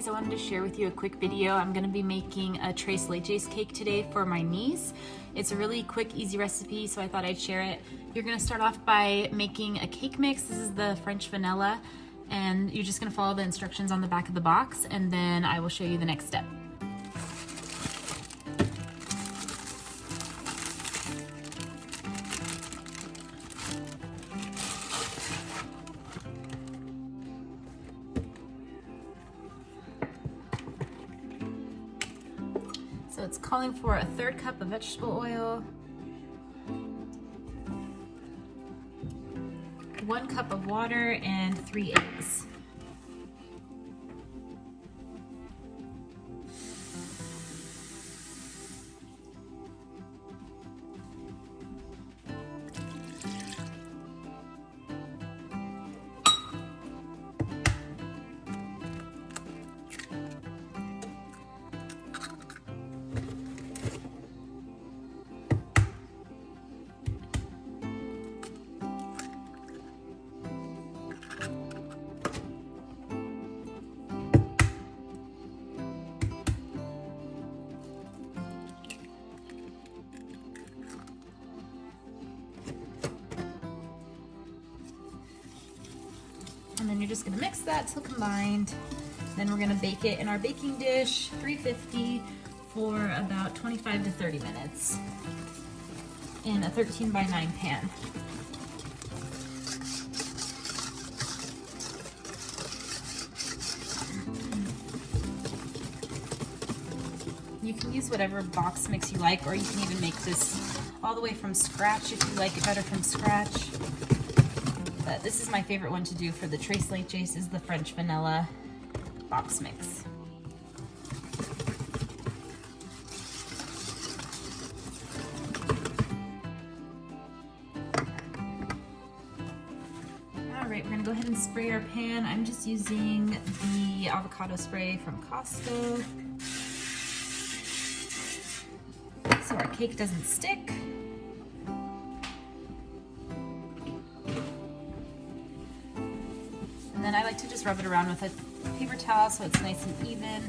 guys, I wanted to share with you a quick video. I'm going to be making a tres leches cake today for my niece. It's a really quick, easy recipe, so I thought I'd share it. You're going to start off by making a cake mix. This is the French vanilla, and you're just going to follow the instructions on the back of the box, and then I will show you the next step. So it's calling for a 1/3 cup of vegetable oil, 1 cup of water, and 3 eggs. And then you're just gonna mix that till combined. Then we're gonna bake it in our baking dish, 350, for about 25 to 30 minutes in a 13x9 pan. You can use whatever box mix you like, or you can even make this all the way from scratch if you like it better from scratch. But this is my favorite one to do for the tres leches, is the French vanilla box mix. All right, we're gonna go ahead and spray our pan. I'm just using the avocado spray from Costco, so our cake doesn't stick. And then I like to just rub it around with a paper towel so it's nice and even.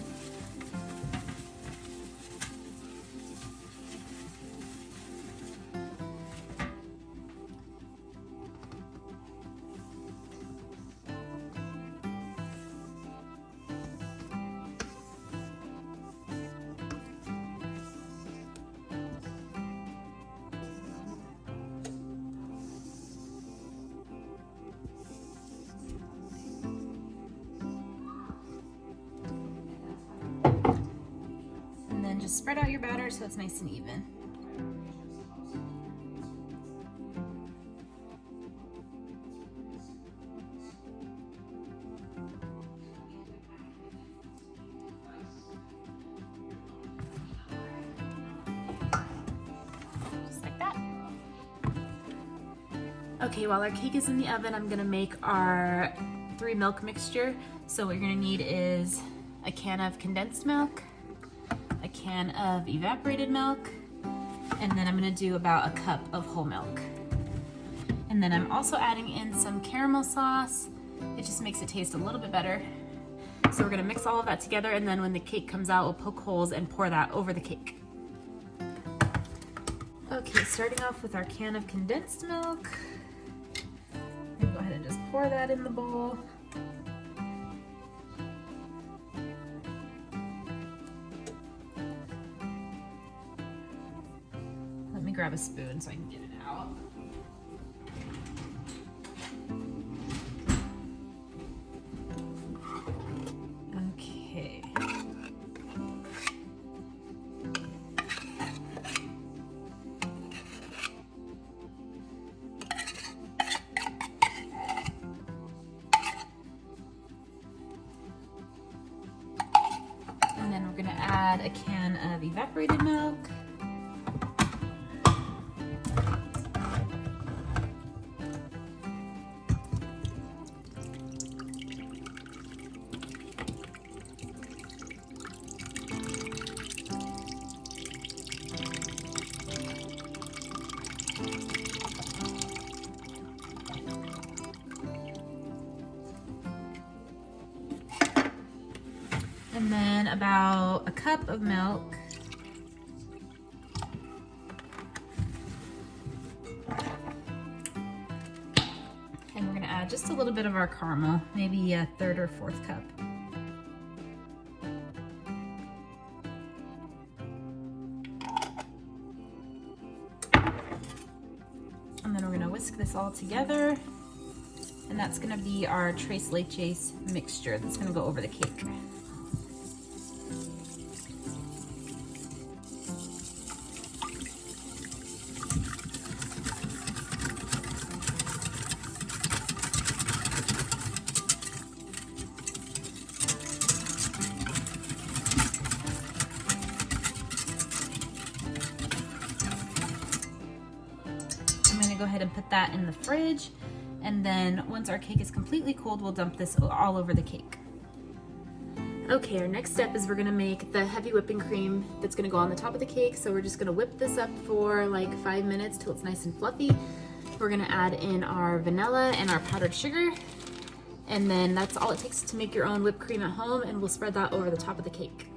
Just spread out your batter so it's nice and even. Just like that. Okay, while our cake is in the oven, I'm gonna make our 3 milk mixture. So what you're gonna need is a can of condensed milk, a can of evaporated milk, and then I'm gonna do about a cup of whole milk. And then I'm also adding in some caramel sauce. It just makes it taste a little bit better. So we're gonna mix all of that together, and then when the cake comes out, we'll poke holes and pour that over the cake. Okay, starting off with our can of condensed milk. I'm gonna go ahead and just pour that in the bowl. Grab a spoon so I can get it out. Okay. And then we're going to add a can of evaporated milk. And then about a cup of milk. And we're gonna add just a little bit of our caramel, maybe a third or fourth cup. And then we're gonna whisk this all together. And that's gonna be our Tres Leches mixture that's gonna go over the cake. I'm gonna go ahead and put that in the fridge, and then once our cake is completely cold, we'll dump this all over the cake. Okay, our next step is we're gonna make the heavy whipping cream that's gonna go on the top of the cake. So we're just gonna whip this up for like 5 minutes till it's nice and fluffy. We're gonna add in our vanilla and our powdered sugar, and then that's all it takes to make your own whipped cream at home, and we'll spread that over the top of the cake.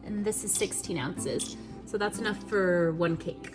And this is 16 ounces, so that's enough for one cake.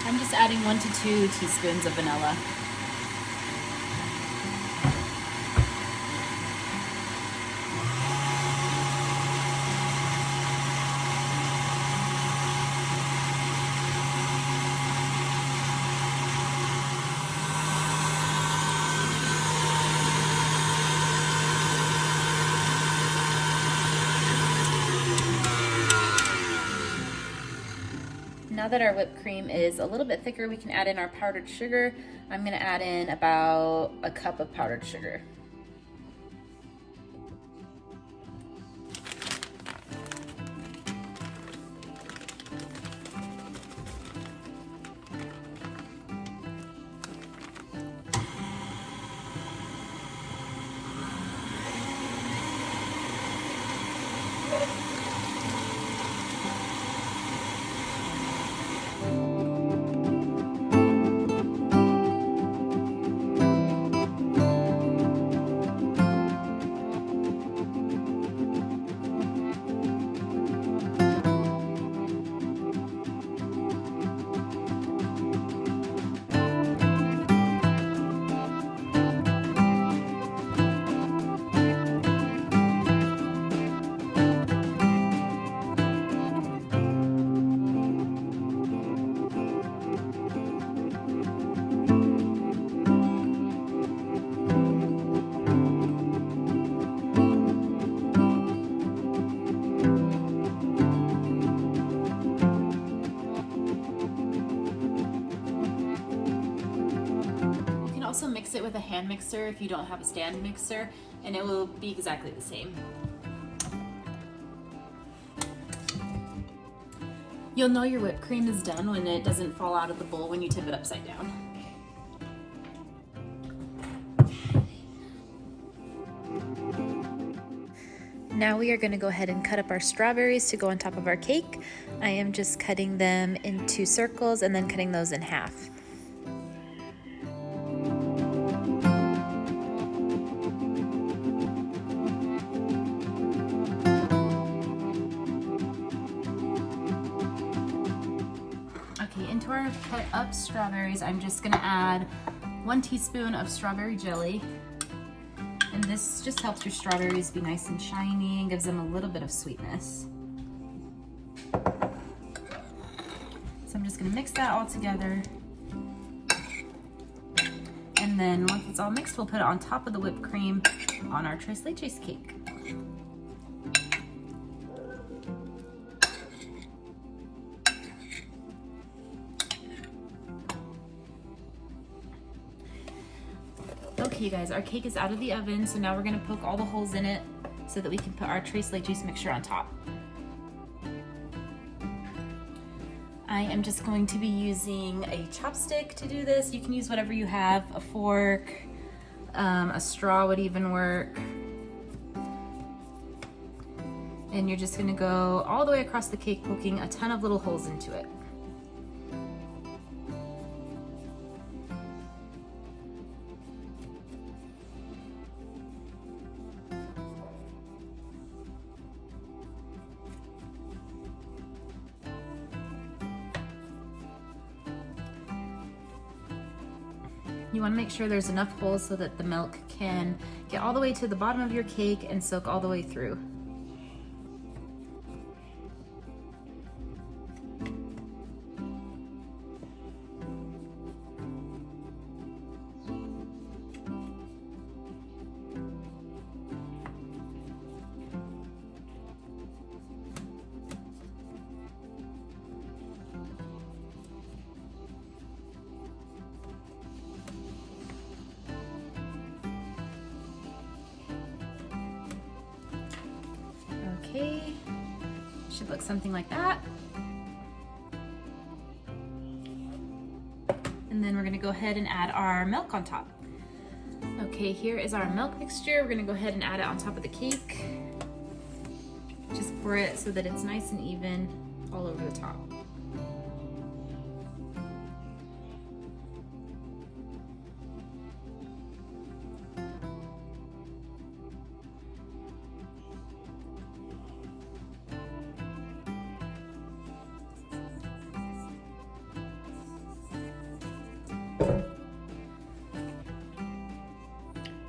I'm just adding 1 to 2 teaspoons of vanilla. Now that our whipped cream is a little bit thicker, we can add in our powdered sugar. I'm gonna add in about a cup of powdered sugar. Also mix it with a hand mixer if you don't have a stand mixer, and it will be exactly the same. You'll know your whipped cream is done when it doesn't fall out of the bowl when you tip it upside down. Now we are going to go ahead and cut up our strawberries to go on top of our cake. I am just cutting them into circles and then cutting those in half. Okay, into our cut up strawberries, I'm just gonna add 1 teaspoon of strawberry jelly. And this just helps your strawberries be nice and shiny and gives them a little bit of sweetness. So I'm just gonna mix that all together. And then once it's all mixed, we'll put it on top of the whipped cream on our Tres Leches cake. Okay, you guys, our cake is out of the oven, so now we're gonna poke all the holes in it so that we can put our Tres Leches mixture on top. I am just going to be using a chopstick to do this. You can use whatever you have, a fork, a straw would even work. And you're just gonna go all the way across the cake, poking a ton of little holes into it. You want to make sure there's enough holes so that the milk can get all the way to the bottom of your cake and soak all the way through. Okay, should look something like that. And then we're gonna go ahead and add our milk on top. Okay, here is our milk mixture. We're gonna go ahead and add it on top of the cake. Just pour it so that it's nice and even all over the top.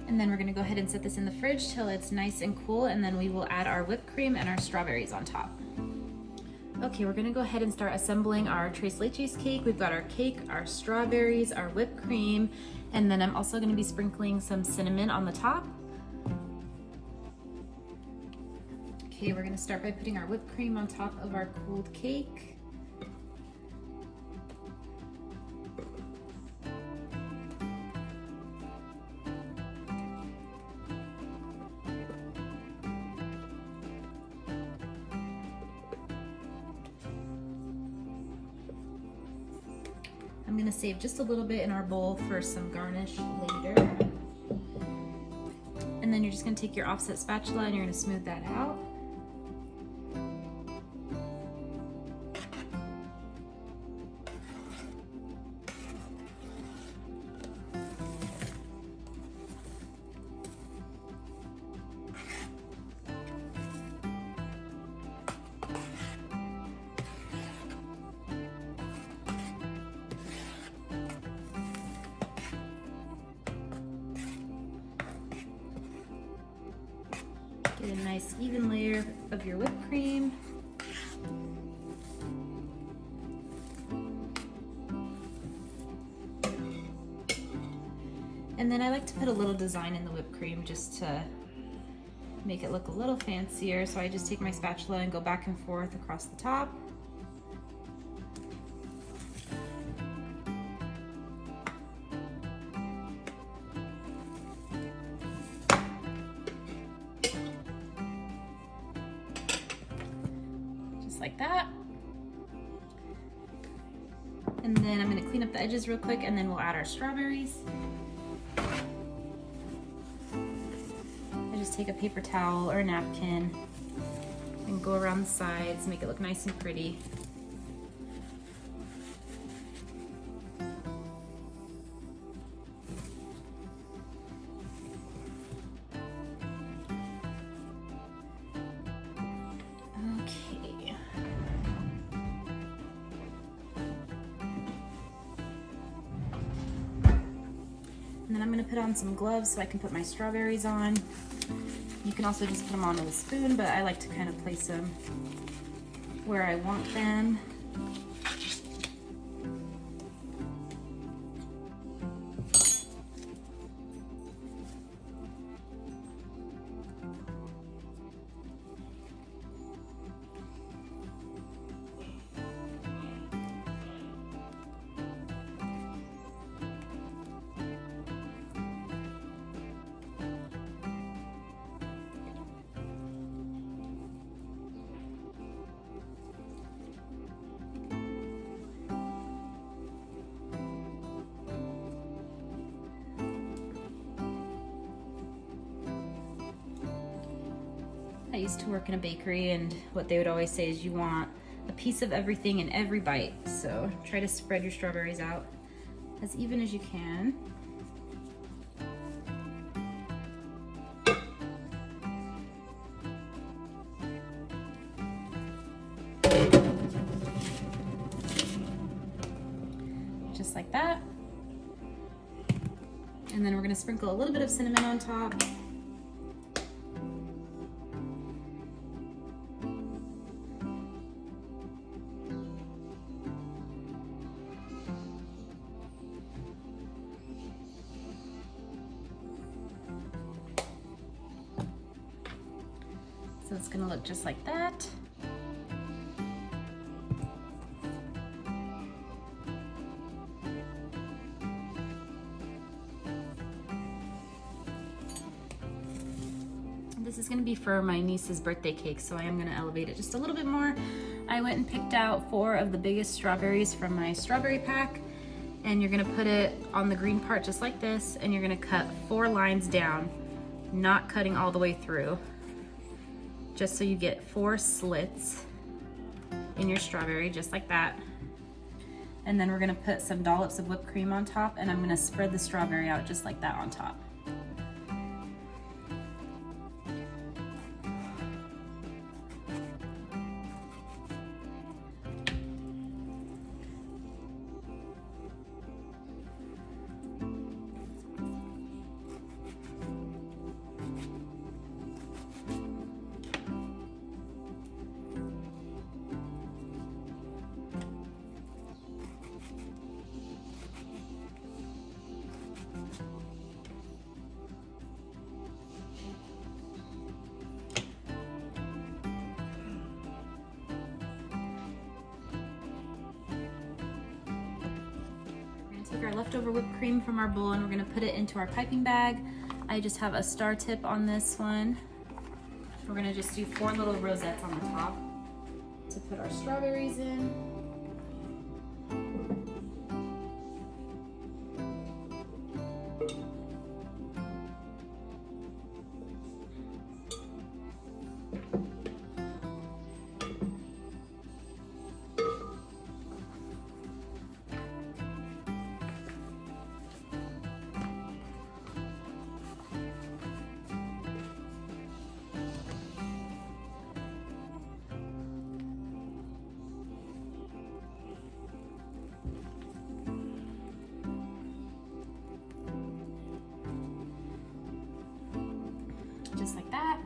And then we're gonna go ahead and set this in the fridge till it's nice and cool, and then we will add our whipped cream and our strawberries on top. Okay, we're gonna go ahead and start assembling our Tres Leches cake. We've got our cake, our strawberries, our whipped cream, and then I'm also gonna be sprinkling some cinnamon on the top. Okay, we're gonna start by putting our whipped cream on top of our cooled cake. I'm gonna save just a little bit in our bowl for some garnish later. And then you're just gonna take your offset spatula and you're gonna smooth that out. Get a nice even layer of your whipped cream. And then I like to put a little design in the whipped cream just to make it look a little fancier. So I just take my spatula and go back and forth across the top. Like that. And then I'm going to clean up the edges real quick and then we'll add our strawberries. I just take a paper towel or a napkin and go around the sides, make it look nice and pretty. then I'm gonna put on some gloves so I can put my strawberries on. You can also just put them on with a spoon, but I like to kind of place them where I want them. I used to work in a bakery, and what they would always say is you want a piece of everything in every bite. So try to spread your strawberries out as even as you can. Just like that. And then we're gonna sprinkle a little bit of cinnamon on top. So it's gonna look just like that. This is gonna be for my niece's birthday cake, so I am gonna elevate it just a little bit more. I went and picked out 4 of the biggest strawberries from my strawberry pack, and you're gonna put it on the green part just like this, and you're gonna cut 4 lines down, not cutting all the way through, just so you get 4 slits in your strawberry, just like that. And then we're gonna put some dollops of whipped cream on top, and I'm gonna spread the strawberry out just like that on top. Take our leftover whipped cream from our bowl, and we're gonna put it into our piping bag. I just have a star tip on this one. We're gonna just do 4 little rosettes on the top to put our strawberries in. Just like that.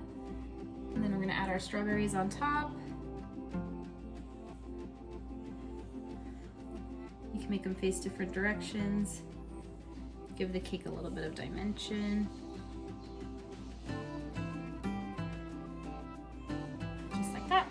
And then we're gonna add our strawberries on top. You can make them face different directions. Give the cake a little bit of dimension. Just like that.